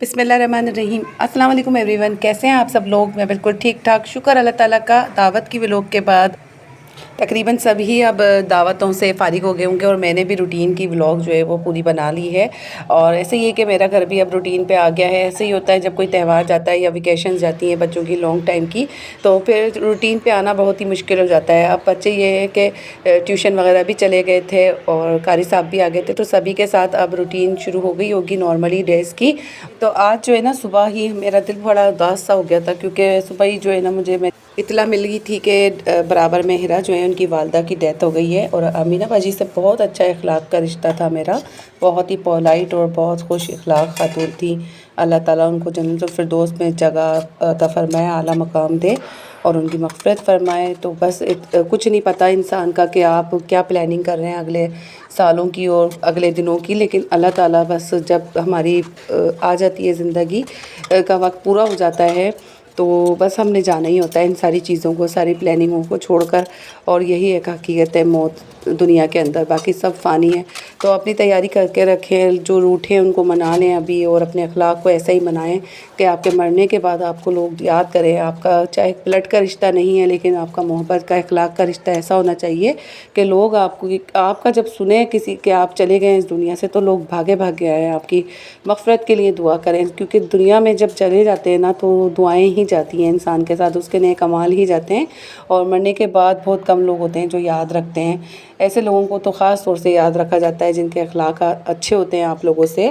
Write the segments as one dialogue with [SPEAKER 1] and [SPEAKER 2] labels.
[SPEAKER 1] बिस्मिल्लाहिर्रहमानिर्रहीम। अस्सलाम वालेकुम एवरीवन, कैसे हैं आप सब लोग। मैं बिल्कुल ठीक ठाक, शुक्र अल्लाह ताला का। दावत की व्लॉग के बाद तकरीबन सभी अब दावतों से फ़ारिग हो गए होंगे और मैंने भी रूटीन की व्लॉग जो है वो पूरी बना ली है। और ऐसे ही है कि मेरा घर भी अब रूटीन पे आ गया है। ऐसे ही होता है जब कोई त्यौहार जाता है या वेकेशन जाती हैं बच्चों की लॉन्ग टाइम की, तो फिर रूटीन पे आना बहुत ही मुश्किल हो जाता है। अब बच्चे ये है कि ट्यूशन वगैरह भी चले गए थे और कारी साहब भी आ गए थे, तो सभी के साथ अब रूटीन शुरू हो गई होगी नॉर्मली डेज़ की। तो आज जो है ना सुबह ही मेरा दिल बड़ा उदास सा हो गया था, क्योंकि सुबह ही जो है ना मुझे इत्तला मिल गई थी कि बराबर में हिरा जो है उनकी वालदा की डेथ हो गई है। और अमीना बाजी से बहुत अच्छा इखलाक का रिश्ता था मेरा, बहुत ही पोलाइट और बहुत खुश इखलाक खातून थी। अल्लाह ताला उनको जन्नतुल फिरदौस में जगह अता फरमाए, आला मकाम दे और उनकी मग़फ़िरत फरमाए। तो बस कुछ नहीं पता इंसान का कि आप क्या प्लानिंग कर रहे हैं अगले सालों की और अगले दिनों की, लेकिन अल्लाह ताला बस जब हमारी आ जाती है ज़िंदगी का वक्त पूरा हो जाता है, तो बस हमने जाना ही होता है इन सारी चीज़ों को, सारी प्लानिंगों को छोड़कर। और यही एक हकीकत है मौत दुनिया के अंदर, बाकी सब फ़ानी है। तो अपनी तैयारी करके रखें, जो रूठे हैं उनको मना लें अभी, और अपने अखलाक को ऐसा ही मनाएं कि आपके मरने के बाद आपको लोग याद करें। आपका चाहे ब्लड का रिश्ता नहीं है, लेकिन आपका मोहब्बत का अखलाक का रिश्ता ऐसा होना चाहिए कि लोग आपका जब सुने किसी के आप चले गए इस दुनिया से, तो लोग भागे भागे आए आपकी मग़फ़िरत के लिए दुआ करें। क्योंकि दुनिया में जब चले जाते हैं ना, तो दुआएं ही जाती हैं इंसान के साथ, उसके नेक अमाल ही जाते हैं। और मरने के बाद बहुत कम लोग होते हैं जो याद रखते हैं। ऐसे लोगों को तो ख़ास तौर से याद रखा जाता है जिनके अखलाक अच्छे होते हैं आप लोगों से।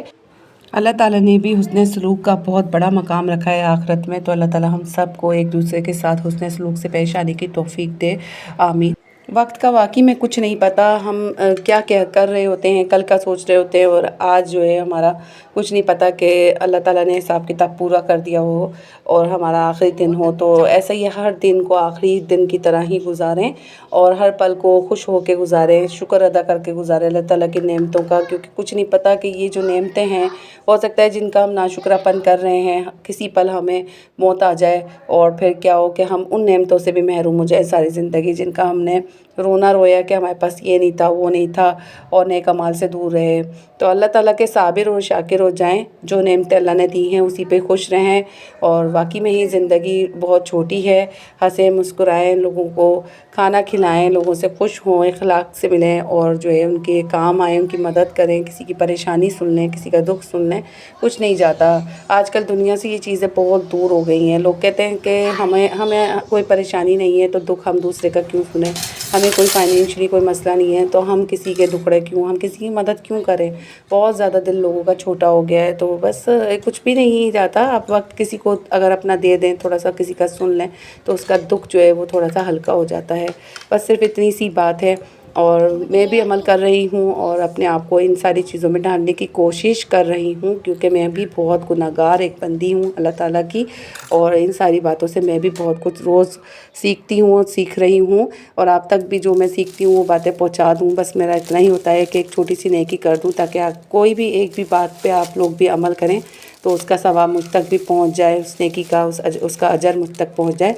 [SPEAKER 1] अल्लाह ताला ने भी हुस्न सलूक का बहुत बड़ा मकाम रखा है आखिरत में, तो अल्लाह ताला हम सब को एक दूसरे के साथ हुस्न सलूक से पेश आने की तौफ़ीक दे, आमीन। वक्त का वाकई में कुछ नहीं पता, हम क्या क्या कर रहे होते हैं, कल का सोच रहे होते हैं, और आज जो है हमारा कुछ नहीं पता कि अल्लाह ताला ने हिसाब किताब पूरा कर दिया हो और हमारा आखिरी दिन हो। तो ऐसा ही हर दिन को आखिरी दिन की तरह ही गुजारें और हर पल को खुश होकर गुजारें, शुक्र अदा करके गुजारें अल्लाह ताला की नेमतों का। क्योंकि कुछ नहीं पता कि ये जो नेमतें हैं, हो सकता है जिनका हम नाशुक्रापन कर रहे हैं, किसी पल हमें मौत आ जाए और फिर क्या हो कि हम उन नेमतों से भी महरूम हो जाए सारी ज़िंदगी, जिनका हमने रोना रोया कि हमारे पास ये नहीं था, वो नहीं था, और नेक अमाल से दूर रहे। तो अल्लाह ताला के साबिर और शाकिर हो जाएं, जो नेमतें अल्लाह ने दी हैं उसी पे खुश रहें। और वाकई में ही ज़िंदगी बहुत छोटी है, हंसें मुस्कुराएं, लोगों को खाना खिलाएं, लोगों से खुश हों, इखलाक से मिलें और जो है उनके काम आएँ, उनकी मदद करें, किसी की परेशानी सुन लें, किसी का दुख सुन लें। कुछ नहीं जाता, आजकल दुनिया से ये चीज़ें बहुत दूर हो गई हैं। लोग कहते हैं कि हमें हमें कोई परेशानी नहीं है तो दुख हम दूसरे का क्यों सुने, हमें कोई फाइनेंशियली कोई मसला नहीं है तो हम किसी के दुखड़े क्यों, हम किसी की मदद क्यों करें। बहुत ज़्यादा दिल लोगों का छोटा हो गया है। तो बस कुछ भी नहीं जाता, आप वक्त किसी को अगर अपना दे दें, थोड़ा सा किसी का सुन लें, तो उसका दुख जो है वो थोड़ा सा हल्का हो जाता है। बस सिर्फ इतनी सी बात है। और मैं भी अमल कर रही हूँ और अपने आप को इन सारी चीज़ों में ढालने की कोशिश कर रही हूँ, क्योंकि मैं भी बहुत गुनहगार एक बंदी हूँ अल्लाह ताला की। और इन सारी बातों से मैं भी बहुत कुछ रोज़ सीखती हूँ और सीख रही हूँ, और आप तक भी जो मैं सीखती हूँ वो बातें पहुँचा दूँ। बस मेरा इतना ही होता है कि एक छोटी सी नेकी कर दूँ, ताकि कोई भी एक भी बात पे आप लोग भी अमल करें तो उसका सवाब मुझ तक भी पहुँच जाए, उस नेकी का उसका अजर मुझ तक पहुँच जाए।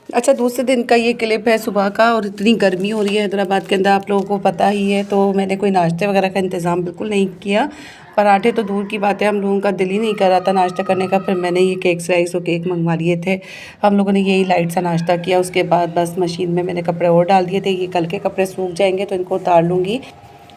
[SPEAKER 1] अच्छा, दूसरे दिन का ये क्लिप है सुबह का, और इतनी गर्मी हो रही है हैदराबाद के अंदर, आप लोगों को पता ही है। तो मैंने कोई नाश्ते वगैरह का इंतज़ाम बिल्कुल नहीं किया। पराठे तो दूर की बात है, हम लोगों का दिल ही नहीं कर रहा था नाश्ता करने का। फिर मैंने ये केक्स राइस और केक मंगवा लिए थे। हम लोगों ने यही लाइट सा नाश्ता किया। उसके बाद बस मशीन में मैंने कपड़े और डाल दिए थे, ये कल के कपड़े सूख जाएंगे तो इनको उतार लूँगी।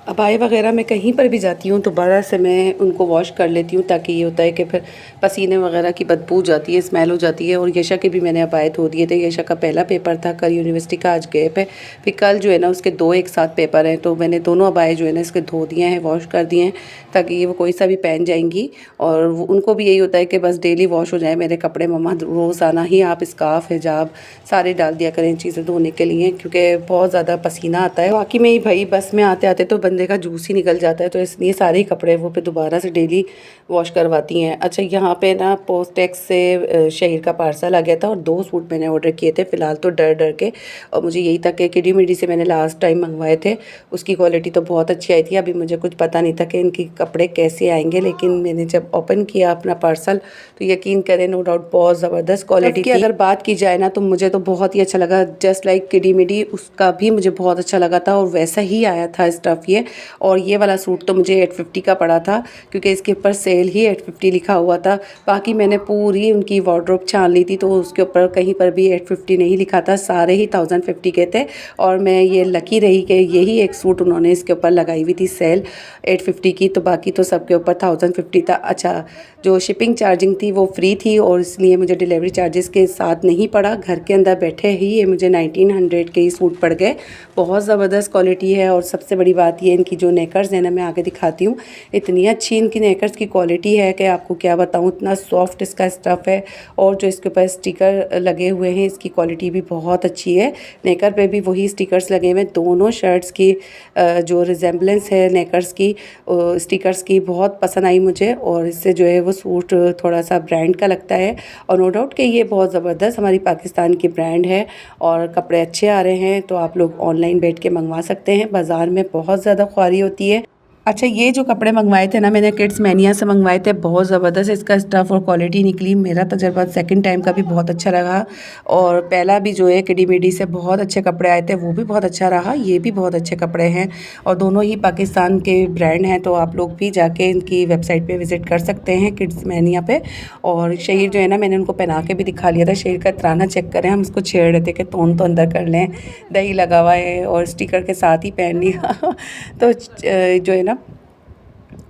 [SPEAKER 1] अबाए वगैरह मैं कहीं पर भी जाती हूँ तो बारह से मैं उनको वॉश कर लेती हूँ, ताकि ये होता है कि फिर पसीने वगैरह की बदबू जाती है, स्मेल हो जाती है। और यशा के भी मैंने अबाए धो दिए थे। यशा का पहला पेपर था, कल यूनिवर्सिटी का, आज गैप है। फिर कल जो है ना उसके 2 एक साथ पेपर हैं, तो मैंने दोनों अबाए जो है ना इसके धो दिए हैं, वॉश कर दिए हैं, ताकि ये वो कोई सा भी पहन जाएंगी। और उनको भी यही होता है कि बस डेली वॉश हो जाए मेरे कपड़े। मम्मा रोज़ाना ही आप स्कार्फ हिजाब सारे डाल दिया करें चीज़ें धोने के लिए, क्योंकि बहुत ज़्यादा पसीना आता है। बाकी में ही भाई बस में आते आते तो बंदे का जूस ही निकल जाता है, तो इसलिए सारे कपड़े वो पे दोबारा से डेली वॉश करवाती हैं। अच्छा, यहाँ पे ना पोस्टेक्स से शहर का पार्सल आ गया था और 2 सूट मैंने ऑर्डर किए थे फ़िलहाल तो डर डर के। और मुझे यही था कि किडी मिडी से मैंने लास्ट टाइम मंगवाए थे, उसकी क्वालिटी तो बहुत अच्छी आई थी। अभी मुझे कुछ पता नहीं था कि इनकी कपड़े कैसे आएंगे, लेकिन मैंने जब ओपन किया अपना पार्सल तो यकीन करें नो डाउट बहुत ज़बरदस्त क्वालिटी की। अगर बात की जाए ना तो मुझे तो बहुत ही अच्छा लगा, जस्ट लाइक किडी मिडी उसका भी मुझे बहुत अच्छा लगा था और वैसा ही आया था स्टफ़ ये। और ये वाला सूट तो मुझे 850 का पड़ा था, क्योंकि इसके ऊपर सेल ही 850 लिखा हुआ था। बाकी मैंने पूरी उनकी वार्डरोब छान ली थी, तो उसके ऊपर कहीं पर भी 850 नहीं लिखा था, सारे ही 1050 के थे। और मैं ये लकी रही कि यही एक सूट उन्होंने इसके ऊपर लगाई हुई थी सेल 850 की, तो बाकी तो सबके ऊपर 1050 था। अच्छा, जो शिपिंग चार्जिंग थी वो फ्री थी, और इसलिए मुझे डिलीवरी चार्जेस के साथ नहीं पड़ा। घर के अंदर बैठे ही ये मुझे 1900 के ही सूट पड़ गए। बहुत ज़बरदस्त क्वालिटी है, और सबसे बड़ी बात ये इनकी जो नेकर्स है ना, मैं आगे दिखाती हूँ, इतनी अच्छी इनकी नेकर्स की क्वालिटी है कि आपको क्या बताऊँ। इतना सॉफ्ट इसका स्टफ़ है, और जो इसके ऊपर स्टिकर लगे हुए हैं इसकी क्वालिटी भी बहुत अच्छी है। नेकर पे भी वही स्टिकर्स लगे हुए हैं। दोनों शर्ट्स की जो रिजेंबलेंस है नेकर्स की, स्टिकर्स की, बहुत पसंद आई मुझे। और इससे जो है वो सूट थोड़ा सा ब्रांड का लगता है, और नो डाउट कि ये बहुत ज़बरदस्त हमारी पाकिस्तान की ब्रांड है, और कपड़े अच्छे आ रहे हैं। तो आप लोग ऑनलाइन बैठ के मंगवा सकते हैं, बाज़ार में बहुत ज़्यादा ख्वारी होती है। अच्छा, ये जो कपड़े मंगवाए थे ना, मैंने किड्स मैनिया से मंगवाए थे। बहुत ज़बरदस्त इसका स्टफ़ और क्वालिटी निकली। मेरा तजर्बा सेकंड टाइम का भी बहुत अच्छा रहा, और पहला भी जो है किडी मिडी से बहुत अच्छे कपड़े आए थे, वो भी बहुत अच्छा रहा। ये भी बहुत अच्छे कपड़े हैं, और दोनों ही पाकिस्तान के ब्रांड हैं। तो आप लोग भी जाके इनकी वेबसाइट पे विज़िट कर सकते हैं, किड्स मैनिया पे। और शहीर जो है ना, मैंने उनको पहना के भी दिखा लिया था। शहीर का तराना चेक करें, हम उसको छेड़ रहे थे कि तोन तो अंदर कर लें, दही लगा हुआ है और स्टिकर के साथ ही पहन लिया। तो जो है ना,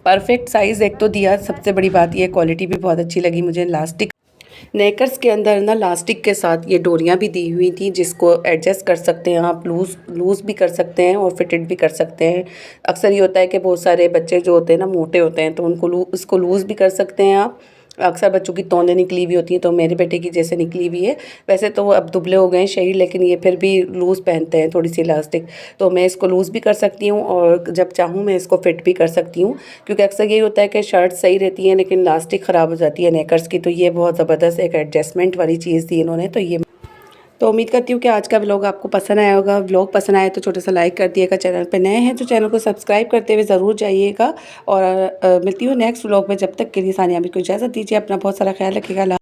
[SPEAKER 1] परफेक्ट साइज़ एक तो दिया। सबसे बड़ी बात ये क्वालिटी भी बहुत अच्छी लगी मुझे। इलास्टिक नेकर्स के अंदर ना इलास्टिक के साथ ये डोरियाँ भी दी हुई थी, जिसको एडजस्ट कर सकते हैं आप, लूज़ भी कर सकते हैं और फिटेड भी कर सकते हैं। अक्सर ये होता है कि बहुत सारे बच्चे जो होते हैं ना मोटे होते हैं, तो उनको इसको लूज़ भी कर सकते हैं आप। अक्सर बच्चों की तोंदें निकली हुई होती हैं, तो मेरे बेटे की जैसे निकली हुई है। वैसे तो वो अब दुबले हो गए हैं शरीर, लेकिन ये फिर भी लूज़ पहनते हैं थोड़ी सी इलास्टिक। तो मैं इसको लूज़ भी कर सकती हूँ, और जब चाहूँ मैं इसको फिट भी कर सकती हूँ, क्योंकि अक्सर यही होता है कि शर्ट सही रहती है लेकिन इलास्टिक ख़राब हो जाती है नेकर्स की। तो ये बहुत ज़बरदस्त एक एडजस्टमेंट वाली चीज़ दी इन्होंने। तो उम्मीद करती हूँ कि आज का व्लॉग आपको पसंद आया होगा। व्लॉग पसंद आए तो छोटा सा लाइक कर दिएगा। चैनल पे नए हैं तो चैनल को सब्सक्राइब करते हुए ज़रूर जाइएगा, और मिलती हूँ नेक्स्ट व्लॉग में। जब तक के लिए सानिया भी को इजाज़त दीजिए। अपना बहुत सारा ख्याल रखिएगा।